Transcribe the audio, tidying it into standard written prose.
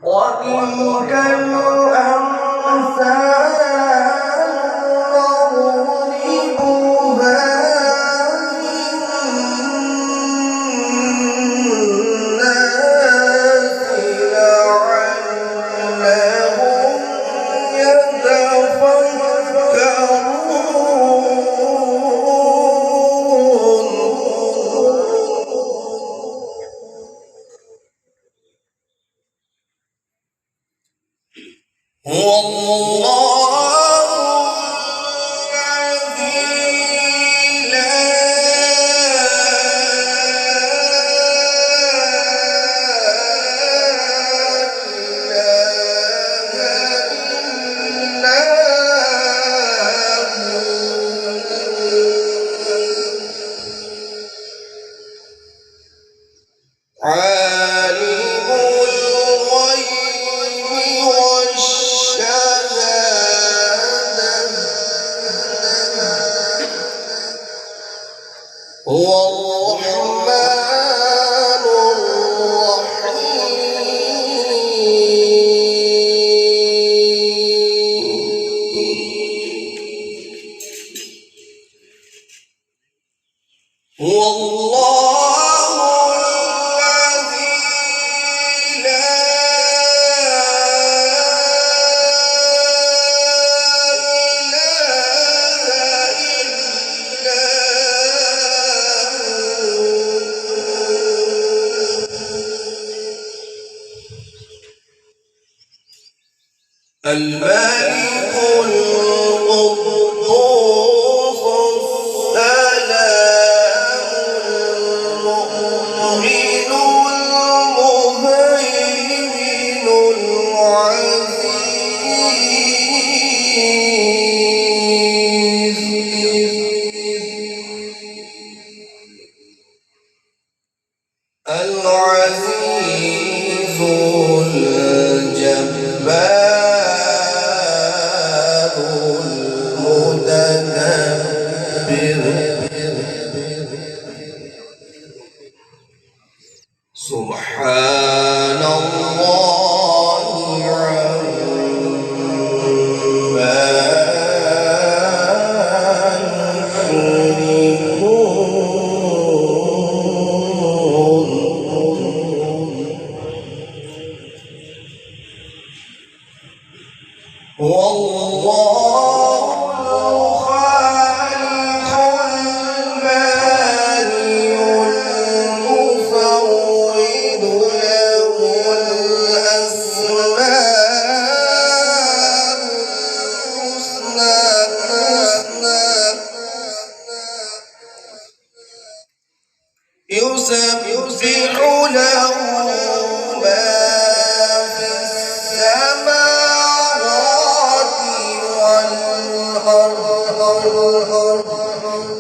وتلك الأمثال نضربها للناس لعلهم يتفكرون. هو الله الذي لا عالم الغيب والشهادة هو الرحمن الرحيم. هو الله الذي لا إله إلا هو الملك القدوس السلام المؤمن المهيمن العزيز الجبار المتكبر سبحان الله عما يشركون. هو الله الخالق البارئ المصور له الأسماء الحسنى يسبح له ما في السماوات والأرض